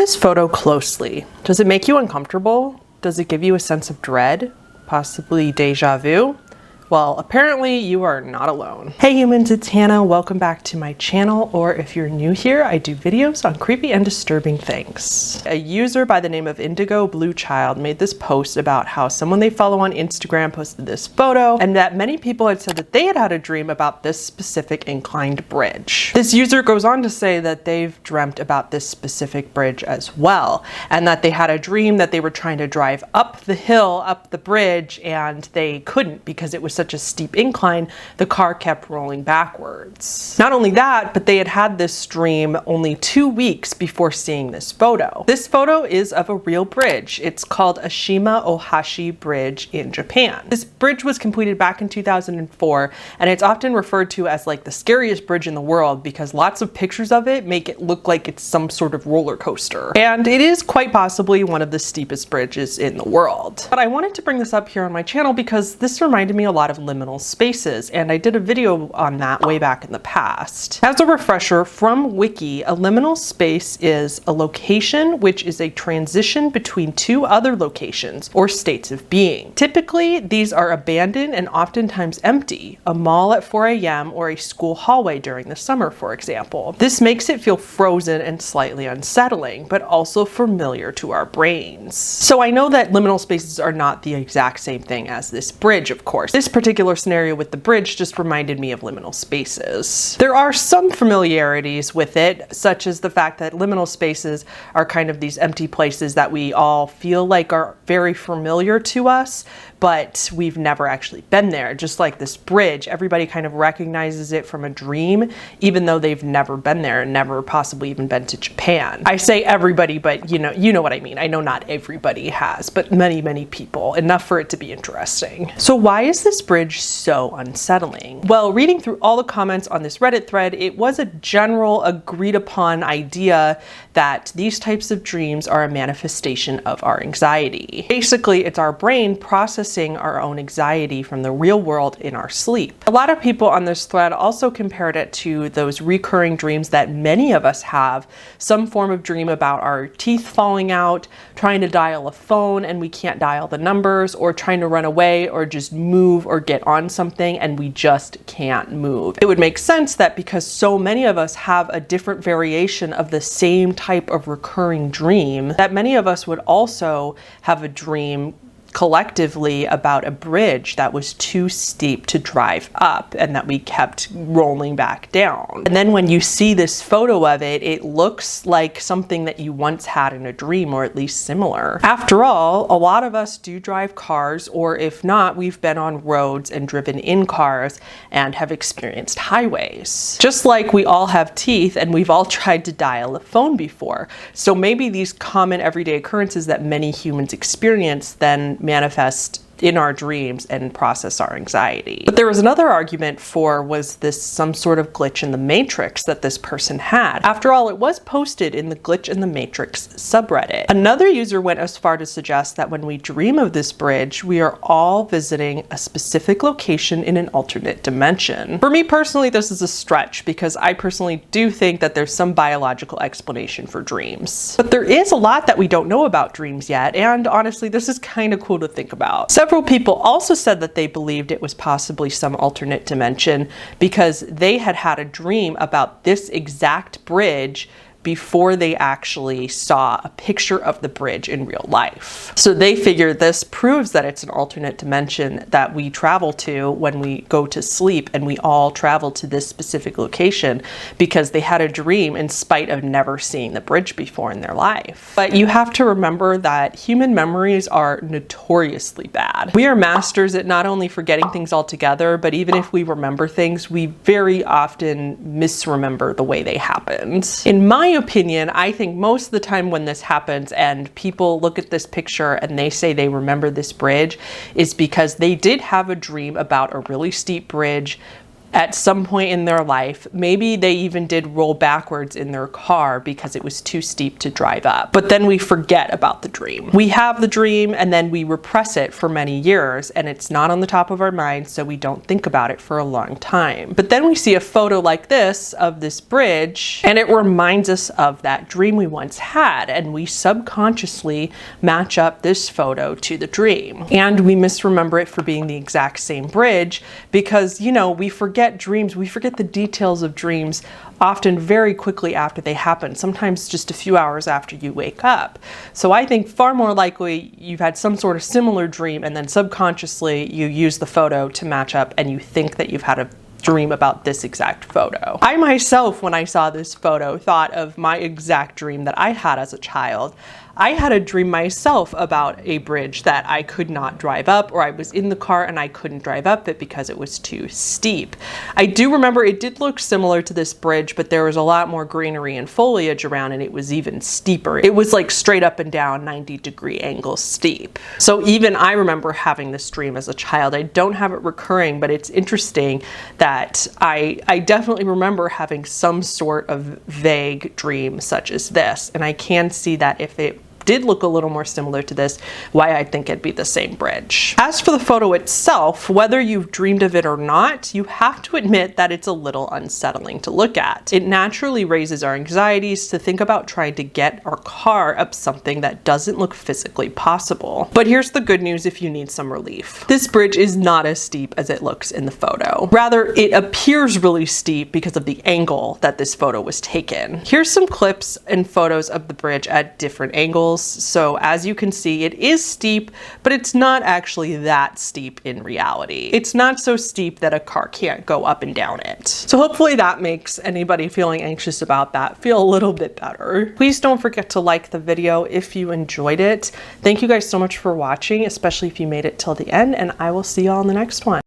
this photo closely. Does it make you uncomfortable? Does it give you a sense of dread? Possibly deja vu? Well, apparently you are not alone. Hey humans, it's Hannah. Welcome back to my channel, or if you're new here, I do videos on creepy and disturbing things. A user by the name of Indigo Blue Child made this post about how someone they follow on Instagram posted this photo, and that many people had said that they had had a dream about this specific inclined bridge. This user goes on to say that they've dreamt about this specific bridge as well, and that they had a dream that they were trying to drive up the hill, up the bridge, and they couldn't because it was such a steep incline, the car kept rolling backwards. Not only that, but they had had this dream only 2 weeks before seeing this photo. This photo is of a real bridge. It's called Ashima Ohashi Bridge in Japan. This bridge was completed back in 2004, and it's often referred to as like the scariest bridge in the world because lots of pictures of it make it look like it's some sort of roller coaster. And it is quite possibly one of the steepest bridges in the world. But I wanted to bring this up here on my channel because this reminded me a lot of liminal spaces, and I did a video on that way back in the past. As a refresher from Wiki, a liminal space is a location which is a transition between two other locations or states of being. Typically, these are abandoned and oftentimes empty, a mall at 4 a.m. or a school hallway during the summer, for example. This makes it feel frozen and slightly unsettling, but also familiar to our brains. So I know that liminal spaces are not the exact same thing as this bridge, of course. This particular scenario with the bridge just reminded me of liminal spaces. There are some familiarities with it, such as the fact that liminal spaces are kind of these empty places that we all feel like are very familiar to us, but we've never actually been there. Just like this bridge, everybody kind of recognizes it from a dream, even though they've never been there and never possibly even been to Japan. I say everybody, but you know what I mean. I know not everybody has, but many people, enough for it to be interesting. So why is this bridge so unsettling? Well, reading through all the comments on this Reddit thread, it was a general agreed upon idea that these types of dreams are a manifestation of our anxiety. Basically, it's our brain processing our own anxiety from the real world in our sleep. A lot of people on this thread also compared it to those recurring dreams that many of us have, some form of dream about our teeth falling out, trying to dial a phone and we can't dial the numbers, or trying to run away or just move or get on something and we just can't move. It would make sense that because so many of us have a different variation of the same type of recurring dream, that many of us would also have a dream collectively about a bridge that was too steep to drive up and that we kept rolling back down. And then when you see this photo of it, it looks like something that you once had in a dream, or at least similar. After all, a lot of us do drive cars, or if not, we've been on roads and driven in cars and have experienced highways. Just like we all have teeth and we've all tried to dial a phone before. So maybe these common everyday occurrences that many humans experience then manifest in our dreams and process our anxiety. But there was another argument for, was this some sort of glitch in the matrix that this person had? After all, it was posted in the Glitch in the Matrix subreddit. Another user went as far to suggest that when we dream of this bridge, we are all visiting a specific location in an alternate dimension. For me personally, this is a stretch because I personally do think that there's some biological explanation for dreams. But there is a lot that we don't know about dreams yet, and honestly, this is kind of cool to think about. Several people also said that they believed it was possibly some alternate dimension because they had had a dream about this exact bridge before they actually saw a picture of the bridge in real life. So they figure this proves that it's an alternate dimension that we travel to when we go to sleep, and we all travel to this specific location because they had a dream in spite of never seeing the bridge before in their life. But you have to remember that human memories are notoriously bad. We are masters at not only forgetting things altogether, but even if we remember things, we very often misremember the way they happened. In my opinion, I think most of the time when this happens and people look at this picture and they say they remember this bridge is because they did have a dream about a really steep bridge at some point in their life. Maybe they even did roll backwards in their car because it was too steep to drive up. But then we forget about the dream. We have the dream and then we repress it for many years, and it's not on the top of our mind, so we don't think about it for a long time. But then we see a photo like this of this bridge, and it reminds us of that dream we once had, and we subconsciously match up this photo to the dream. And we misremember it for being the exact same bridge because, you know, we forget dreams, we forget the details of dreams often very quickly after they happen, sometimes just a few hours after you wake up. So I think far more likely you've had some sort of similar dream and then subconsciously you use the photo to match up and you think that you've had a dream about this exact photo. I myself, when I saw this photo, thought of my exact dream that I had as a child. I had a dream myself about a bridge that I could not drive up, or I was in the car and I couldn't drive up it because it was too steep. I do remember it did look similar to this bridge, but there was a lot more greenery and foliage around and it was even steeper. It was like straight up and down 90-degree angle steep. So even I remember having this dream as a child. I don't have it recurring, but it's interesting that I definitely remember having some sort of vague dream such as this. And I can see that if it did look a little more similar to this, why I think it'd be the same bridge. As for the photo itself, whether you've dreamed of it or not, you have to admit that it's a little unsettling to look at. It naturally raises our anxieties to think about trying to get our car up something that doesn't look physically possible. But here's the good news if you need some relief. This bridge is not as steep as it looks in the photo. Rather, it appears really steep because of the angle that this photo was taken. Here's some clips and photos of the bridge at different angles. So as you can see, it is steep, but it's not actually that steep in reality. It's not so steep that a car can't go up and down it. So hopefully that makes anybody feeling anxious about that feel a little bit better. Please don't forget to like the video if you enjoyed it. Thank you guys so much for watching, especially if you made it till the end, and I will see you all in the next one.